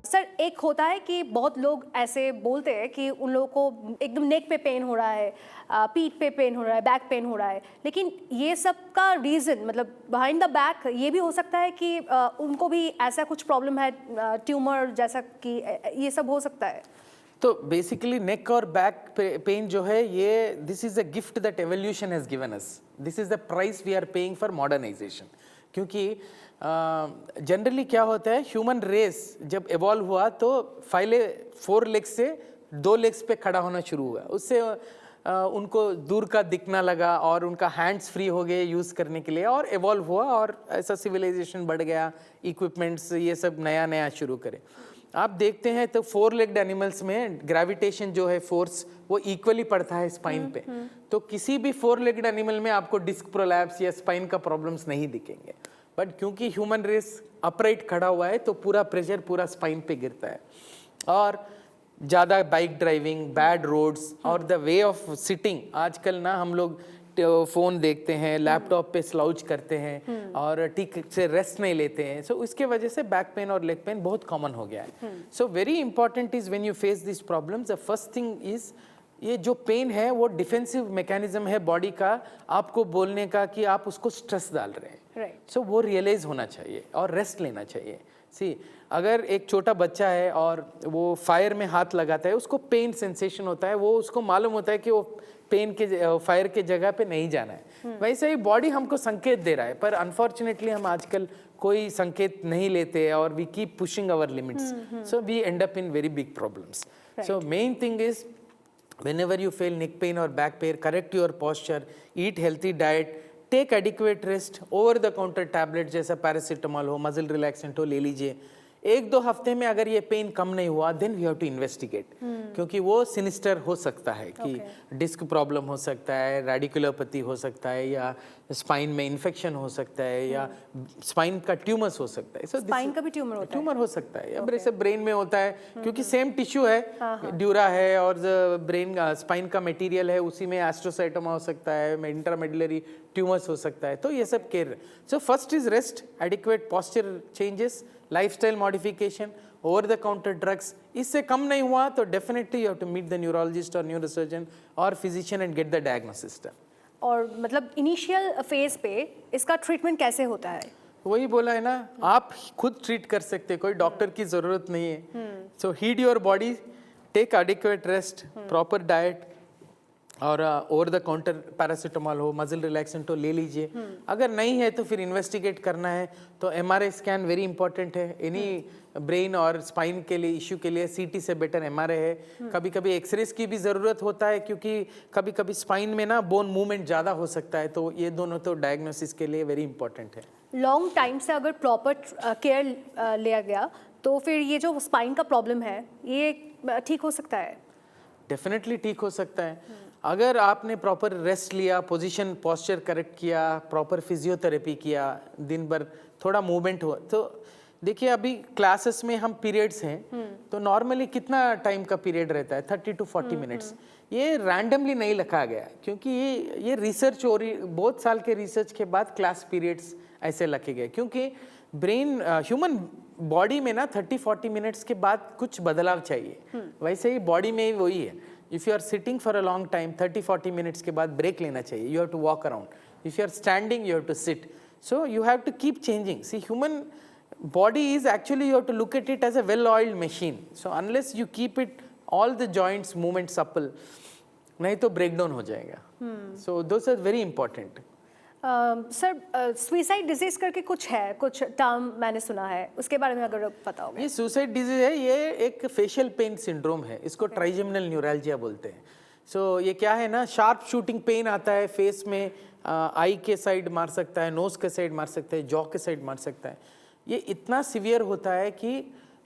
Sir, एक होता है कि बहुत लोग ऐसे बोलते हैं कि उन लोगों को एकदम नेक पे पेन हो रहा है, पीठ पे पेन हो रहा है, बैक पेन हो रहा है, लेकिन ये सब का रीज़न मतलब बिहाइंड द बैक ये भी हो सकता है कि उनको भी ऐसा कुछ प्रॉब्लम है, ट्यूमर जैसा कि ये सब हो सकता है। तो बेसिकली नेक और बैक पेन जो है ये this is a gift that evolution has given us, this is the price we are paying for modernisation. क्योंकि जनरली क्या होता है, ह्यूमन रेस जब इवॉल्व हुआ तो 4 लेग्स से 2 लेग्स पे खड़ा होना शुरू हुआ, उससे उनको दूर का दिखना लगा और उनका हैंड्स फ्री हो गए यूज़ करने के लिए और इवॉल्व हुआ और ऐसा सिविलाइजेशन बढ़ गया, इक्विपमेंट्स ये सब नया नया शुरू करे। आप देखते हैं तो 4 लेग्ड एनिमल्स में ग्रेविटेशन जो है फोर्स वो इक्वली पड़ता है स्पाइन पे, तो किसी भी 4 लेग्ड एनिमल में आपको डिस्क प्रोलैप्स या स्पाइन का प्रॉब्लम्स नहीं दिखेंगे। बट क्योंकि ह्यूमन रेस अपराइट खड़ा हुआ है तो पूरा प्रेशर पूरा स्पाइन पे गिरता है, और ज़्यादा बाइक ड्राइविंग, बैड रोड्स और द वे ऑफ सिटिंग, आजकल ना हम लोग फ़ोन देखते हैं, लैपटॉप पे स्लाउच करते हैं और ठीक से रेस्ट नहीं लेते हैं, सो इसके वजह से बैक पेन और लेग पेन बहुत कॉमन हो गया है। So very important is when you face this problems, the first thing is ये जो पेन है वो डिफेंसिव मैकेनिज्म है बॉडी का आपको बोलने का कि आप उसको स्ट्रेस डाल रहे हैं। सो वो रियलाइज होना चाहिए और रेस्ट लेना चाहिए। सी, अगर एक छोटा बच्चा है और वो फायर में हाथ लगाता है, उसको पेन सेंसेशन होता है, वो उसको मालूम होता है कि वो पेन के फायर के जगह पे नहीं जाना है। वैसे ही बॉडी हमको संकेत दे रहा है, पर अनफॉर्चुनेटली हम आजकल कोई संकेत नहीं लेते और we keep pushing our limits, so we end up in very big problems. So main thing is whenever you feel neck pain or back pain, correct your posture, eat healthy diet, take adequate rest, over the counter tablet जैसा paracetamol हो, muscle relaxant हो ले लीजिए। 1-2 हफ्ते में अगर ये pen कम नहीं हुआ then we have to investigate, क्योंकि वो सिनिस्टर हो सकता है कि डिस्क प्रॉब्लम हो सकता है, रेडिकुलोपैथी हो सकता है, या स्पाइन में इन्फेक्शन हो सकता है, या स्पाइन का ट्यूमर्स हो सकता है। स्पाइन का भी ट्यूमर हो सकता है, या जैसे ब्रेन में होता है, क्योंकि सेम टिश्यू है, ड्यूरा है और ब्रेन स्पाइन का मटेरियल है, उसी में एस्ट्रोसाइटोमा हो सकता है, इंट्रामेडुलरी ट्यूमर्स हो सकता है, तो ये सब care. So first is rest, adequate posture changes, lifestyle modification, over the counter drugs. इससे कम नहीं हुआ तो definitely you have to meet the neurologist और न्यूरोसर्जन और physician and get the diagnosis done. और मतलब इनिशियल फेज पे इसका ट्रीटमेंट कैसे होता है? वही बोला है ना, आप खुद ट्रीट कर सकते, कोई डॉक्टर की जरूरत नहीं है। So heed your body, take adequate rest, proper diet, और ओवर द काउंटर पैरासीटामॉल हो, मसल रिलैक्सेंट हो ले लीजिए। अगर नहीं है तो फिर इन्वेस्टिगेट करना है, तो एमआरआई स्कैन वेरी इंपॉर्टेंट है। एनी ब्रेन और स्पाइन के लिए इश्यू के लिए सीटी से बेटर एमआरआई है। कभी कभी एक्सरेज की भी ज़रूरत होता है, क्योंकि कभी कभी स्पाइन में ना बोन मूवमेंट ज़्यादा हो सकता है, तो ये दोनों तो डायग्नोसिस के लिए वेरी इंपॉर्टेंट है। लॉन्ग टाइम से अगर प्रॉपर केयर लिया गया तो फिर ये जो स्पाइन का प्रॉब्लम है ये ठीक हो सकता है? डेफिनेटली ठीक हो सकता है अगर आपने प्रॉपर रेस्ट लिया, पोजीशन पॉस्चर करेक्ट किया, प्रॉपर फिजियोथेरेपी किया, दिन भर थोड़ा मूवमेंट हुआ। तो देखिए अभी क्लासेस में हम पीरियड्स हैं, तो नॉर्मली कितना टाइम का पीरियड रहता है, 30 to 40 मिनट्स। ये रैंडमली नहीं लिखा गया, क्योंकि ये रिसर्च और बहुत साल के रिसर्च के बाद क्लास पीरियड्स ऐसे लिखे गए, क्योंकि ब्रेन ह्यूमन बॉडी में ना 30-40 मिनट्स के बाद कुछ बदलाव चाहिए। वैसे ही बॉडी में ही वही है, if you are sitting for a long time 30-40 minutes के बाद ब्रेक लेना चाहिए, you have to walk around. If you are standing you have to sit, so you have to keep changing. See, human body is actually, you have to look at it as a well-oiled machine. So unless you keep it all the joints movement supple, नहीं तो breakdown हो जाएगा। So those are very important. Sir, suicide disease करके कुछ है, कुछ term मैंने सुना है, उसके बारे में अगर पता हो। ये सुसाइड डिजीज है, ये एक फेशियल पेन सिंड्रोम है, इसको ट्राइजेमिनल न्यूरैल्जिया बोलते हैं। सो ये क्या है ना, शार्प शूटिंग पेन आता है फेस में, आई के साइड मार सकता है, नोज के साइड मार सकता है, जॉ के साइड मार सकता है। ये इतना सीवियर होता है कि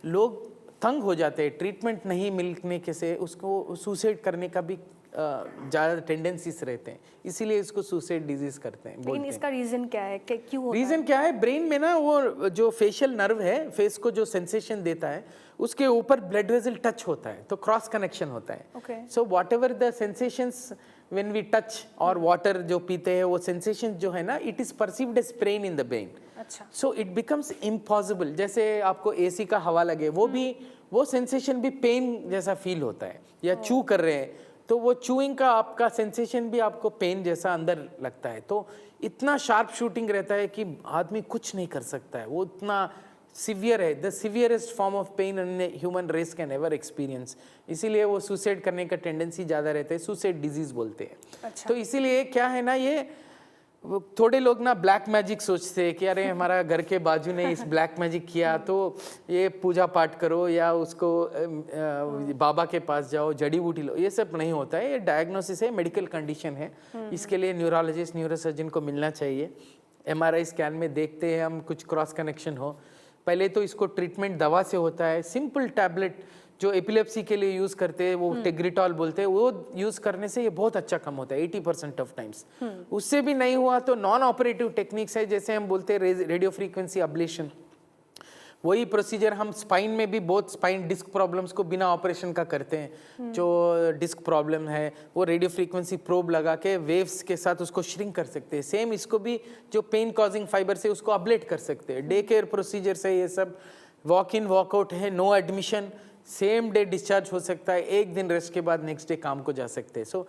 लोग तंग हो जाते हैं, ट्रीटमेंट नहीं मिलने के से उसको सुसाइड करने का भी ज़्यादा टेंडेंसीज रहते हैं, इसीलिए इसको सुसाइड डिजीज करते हैं। लेकिन इसका रीज़न क्या है, क्यों होता है? रीज़न क्या है, ब्रेन में ना वो जो फेशियल नर्व है, फेस को जो सेंसेशन देता है, उसके ऊपर ब्लड वेसल टच होता है, तो क्रॉस कनेक्शन होता है। So whatever the sensations when we touch or water जो पीते हैं वो सेंसेशन जो है ना it is perceived as pain in the brain. अच्छा. So it becomes impossible. जैसे आपको एसी का हवा लगे वो सेंसेशन भी पेन जैसा फील होता है. या चू कर रहे हैं तो वो चूइंग का आपका सेंसेशन भी आपको पेन जैसा अंदर लगता है. तो इतना शार्प शूटिंग रहता है कि आदमी कुछ नहीं कर सकता है. वो इतना सिवियर है. The severest form of pain human race can ever experience. इसीलिए वो सुसाइड करने का टेंडेंसी ज़्यादा रहता है. सुसाइड डिजीज बोलते हैं. अच्छा. तो इसीलिए क्या है ना, ये थोड़े लोग ना ब्लैक मैजिक सोचते हैं कि अरे हमारा घर के बाजू ने इस ब्लैक मैजिक किया तो ये पूजा पाठ करो या उसको बाबा के पास जाओ, जड़ी बूटी लो. ये सब नहीं होता है. ये डायग्नोसिस है, मेडिकल कंडीशन है. इसके लिए न्यूरोलॉजिस्ट, न्यूरोसर्जन को मिलना चाहिए. MRI स्कैन में देखते हैं हम कुछ क्रॉस कनेक्शन हो. पहले तो इसको ट्रीटमेंट दवा से होता है. सिंपल टैबलेट जो एपिलेप्सी के लिए यूज करते हैं वो टेग्रिटॉल बोलते हैं, वो यूज करने से ये बहुत अच्छा कम होता है 80% ऑफ टाइम्स. उससे भी नहीं हुआ तो नॉन ऑपरेटिव टेक्निक्स है, जैसे हम बोलते हैं रेडियो फ्रीक्वेंसी अब्लेशन. वही प्रोसीजर हम स्पाइन में भी बहुत स्पाइन डिस्क प्रॉब्लम्स को बिना ऑपरेशन का करते हैं. जो डिस्क प्रॉब्लम है वो रेडियो फ्रीक्वेंसी प्रोब लगा के वेव्स के साथ उसको श्रिंक कर सकते हैं. सेम इसको भी जो पेन कॉजिंग फाइबर से उसको अब्लेट कर सकते हैं. डे केयर प्रोसीजर्स है ये सब. वॉक इन वॉकआउट है, no admission, same day discharge हो सकता है. एक दिन रेस्ट के बाद नेक्स्ट डे काम को जा सकते हैं. सो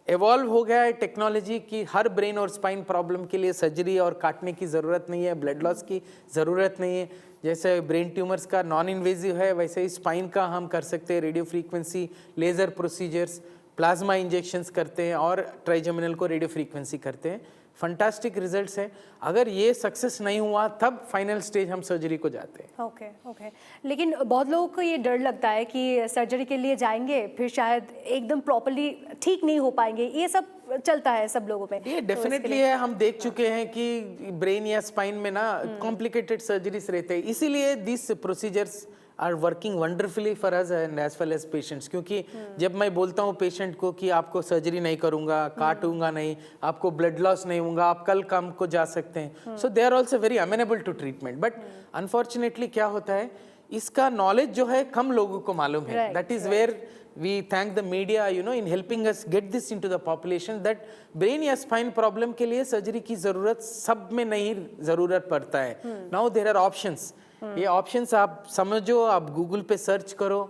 एवॉल्व हो गया है टेक्नोलॉजी की हर ब्रेन और स्पाइन प्रॉब्लम के लिए सर्जरी और काटने की ज़रूरत नहीं है, ब्लड लॉस की ज़रूरत नहीं है. जैसे ब्रेन ट्यूमर्स का नॉन इन्वेजिव है वैसे ही स्पाइन का हम कर सकते हैं. Radio frequency, laser procedures, plasma injections करते हैं और ट्राइजेमिनल को रेडियो फ्रीक्वेंसी करते हैं. फंटास्टिक रिजल्ट्स हैं. अगर ये सक्सेस नहीं हुआ तब फाइनल स्टेज हम सर्जरी को जाते हैं. ओके. लेकिन बहुत लोगों को ये डर लगता है कि सर्जरी के लिए जाएंगे फिर शायद एकदम प्रॉपर्ली ठीक नहीं हो पाएंगे. ये सब चलता है सब लोगों में. ये डेफिनेटली है. हम देख चुके हैं कि ब्रेन या स्पाइन में ना कॉम्प्लिकेटेड सर्जरीज रहते हैं. इसीलिए this procedures are working wonderfully for us and as well as patients. क्योंकि जब मैं बोलता हूँ पेशेंट को कि आपको सर्जरी नहीं करूंगा, काटूंगा नहीं, आपको ब्लड लॉस नहीं होगा, आप कल काम को जा सकते हैं. So they are also very amenable to treatment. But unfortunately क्या होता है, इसका नॉलेज जो है कम लोगों को मालूम है. That is where we thank the media in helping us get this into the population that brain या spine problem के लिए सर्जरी की जरूरत सब में नहीं जरूरत पड़ता है. now there are options. ये ऑप्शंस आप समझो, आप गूगल पे सर्च करो.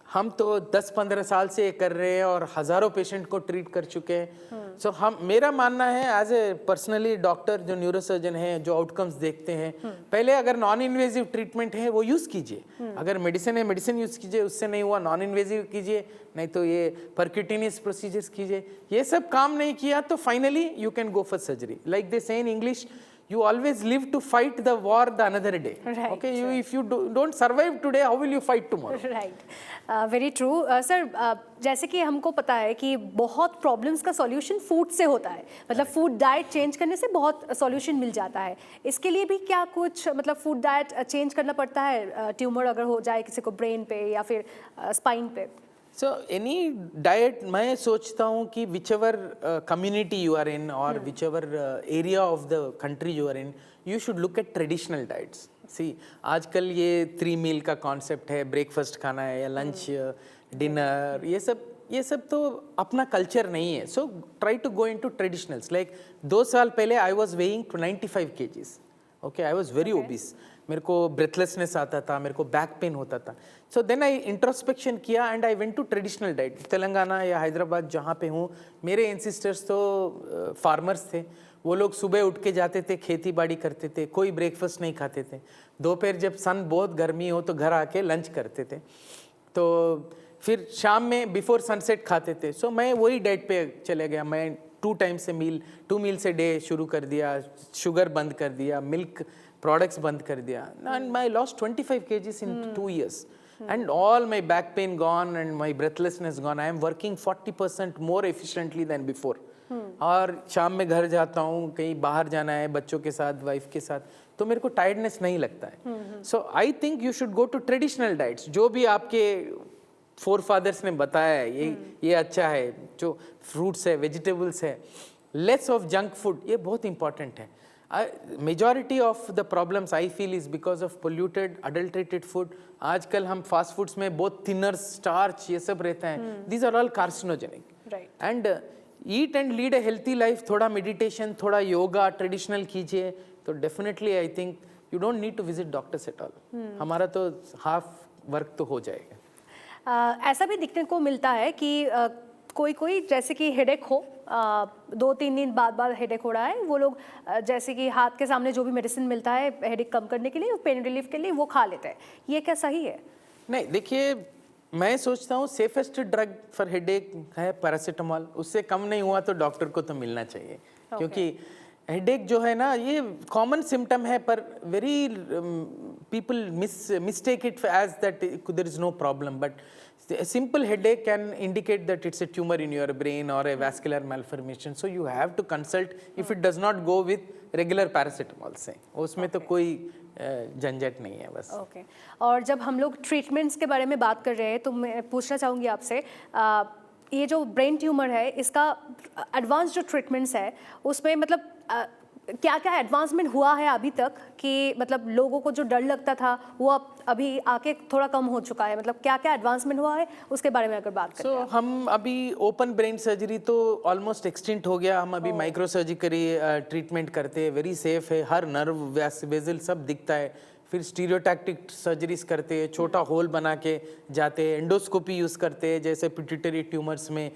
हम तो 10-15 साल से ये कर रहे हैं और हजारों पेशेंट को ट्रीट कर चुके हैं. सो मेरा मानना है एज ए पर्सनली डॉक्टर जो न्यूरोसर्जन है, जो आउटकम्स देखते हैं, पहले अगर नॉन इन्वेजिव ट्रीटमेंट है वो यूज कीजिए. अगर मेडिसिन है मेडिसिन यूज कीजिए, उससे नहीं हुआ नॉन इन्वेजिव कीजिए, नहीं तो ये परक्यूटेनियस प्रोसीजर्स कीजिए. ये सब काम नहीं किया तो finally you can go for surgery. Like they say in English, you always live to fight the war the another day. Right, okay, if you don't survive today, how will you fight tomorrow? Right. Very true. Sir जैसे कि हमको पता है कि बहुत problems का solution food से होता है. मतलब फूड डाइट चेंज करने से बहुत सॉल्यूशन मिल जाता है. इसके लिए भी क्या कुछ मतलब फूड डाइट चेंज करना पड़ता है ट्यूमर अगर हो जाए किसी को ब्रेन पे या फिर स्पाइन पे? So any diet, मैं सोचता हूँ कि whichever community you are in or whichever area of the country you are in, you should look at traditional diets. See, आजकल ये 3 meal का concept है, breakfast खाना है या lunch, dinner, ये सब तो अपना कल्चर नहीं है. So try to go into traditionals. Like 2 साल पहले I was weighing 95 kgs. Okay, I was very obese. मेरे को ब्रेथलेसनेस आता था, मेरे को बैक पेन होता था. सो देन आई इंट्रोस्पेक्शन किया and I went to traditional diet. Telangana या हैदराबाद जहाँ पे हूँ, मेरे एंसिस्टर्स तो फार्मर्स थे. वो लोग सुबह उठ के जाते थे, खेती बाड़ी करते थे, कोई ब्रेकफास्ट नहीं खाते थे. दोपहर जब सन बहुत गर्मी हो तो घर आके लंच करते थे. तो फिर शाम में बिफोर सनसेट खाते थे. सो मैं वही डाइट पे चले गया. मैं 2 मील्स ए डे शुरू कर दिया, शुगर बंद कर दिया, मिल्क प्रोडक्ट्स बंद कर दिया. And I lost 25 kgs in 2 years. And all my back pain gone and my breathlessness gone. I am working 40% more efficiently than before. और शाम में घर जाता हूँ, कहीं बाहर जाना है बच्चों के साथ, वाइफ के साथ, तो मेरे को टायर्डनेस नहीं लगता है. So I think you should go to traditional diets. जो भी आपके फोर फादर्स ने बताया है ये अच्छा है, जो फ्रूट्स है, वेजिटेबल्स है, लेस ऑफ जंक फूड, ये बहुत इंपॉर्टेंट है. Majority of the problems I feel is because of polluted adulterated food. आजकल हम फास्ट फूड्स में बहुत थिनर, स्टार्च, ये सब रहता है. These are all carcinogenic. And eat and lead a healthy life, थोड़ा मेडिटेशन, थोड़ा योगा ट्रेडिशनल कीजिए, तो definitely I think you don't need to visit doctors at all. हमारा तो हाफ वर्क तो हो जाएगा। ऐसा भी दिखने को मिलता है कि कोई कोई जैसे कि हेडेक हो, 2-3 दिन बाद हेडेक हो रहा है, वो लोग जैसे कि हाथ के सामने जो भी मेडिसिन मिलता है हेडेक कम करने के लिए, पेन रिलीफ के लिए, वो खा लेते हैं। ये क्या सही है? नहीं, देखिए मैं सोचता हूँ सेफेस्ट ड्रग फॉर हेडेक है पैरासीटामोल। उससे कम नहीं हुआ तो डॉक्टर को तो मिलना चाहिए, क्योंकि हेडेक जो है ना ये कॉमन सिम्टम है, पर very people mistake it as that there is no problem, but a simple headache can indicate that it's a tumor in your brain or a vascular malformation, so you have to consult if it does not go with regular paracetamol से, उसमें तो कोई झंझट नहीं है बस। Okay. और जब हम लोग ट्रीटमेंट्स के बारे में बात कर रहे हैं तो मैं पूछना चाहूँगी आपसे, ये जो ब्रेन ट्यूमर है इसका एडवांस जो ट्रीटमेंट्स है उसमें मतलब क्या क्या एडवांसमेंट हुआ है अभी तक, कि मतलब लोगों को जो डर लगता था वो अब अभी आके थोड़ा कम हो चुका है, मतलब क्या क्या एडवांसमेंट हुआ है उसके बारे में अगर बात करें? So, हम अभी ओपन ब्रेन सर्जरी तो ऑलमोस्ट एक्सटिंक्ट हो गया, हम अभी माइक्रो सर्जिकरी ट्रीटमेंट करते हैं, वेरी सेफ है, हर नर्व वेजल सब दिखता है। फिर स्टीरियोटैक्टिक सर्जरीज करते हैं, छोटा होल बना के जाते हैं, एंडोस्कोपी यूज़ करते हैं, जैसे पिट्यूटरी ट्यूमर्स में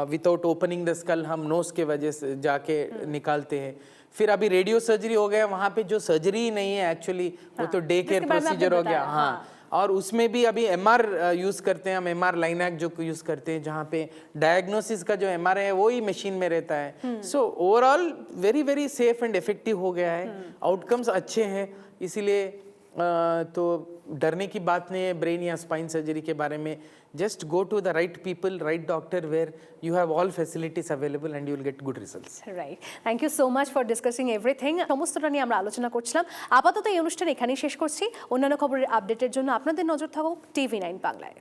विदाउट ओपनिंग द स्कल हम नोज के वजह से जाके निकालते हैं। फिर अभी रेडियो सर्जरी हो गया, वहाँ पे जो सर्जरी ही नहीं है एक्चुअली, वो तो डे केयर प्रोसीजर हो गया। हाँ, और उसमें भी अभी एमआर यूज़ करते हैं हम, एमआर लाइनैक जो यूज़ करते हैं, जहाँ पे डायग्नोसिस का जो एमआर है वो ही मशीन में रहता है। So overall very very safe and effective हो गया है, आउटकम्स अच्छे हैं, इसीलिए तो डरने की बात नहीं है ब्रेन या स्पाइन सर्जरी के बारे में। Just go to the right people, right doctor, where you have all facilities available and you will get good results. Right. Thank you so much for discussing everything. সমস্তটা নিয়ে আমরা আলোচনা করছিলাম। আপাতত এই অনুষ্ঠান এখানেই শেষ করছি। অন্যান্য খবরের আপডেটের জন্য আপনাদের নজর থাকুক TV9 বাংলায়।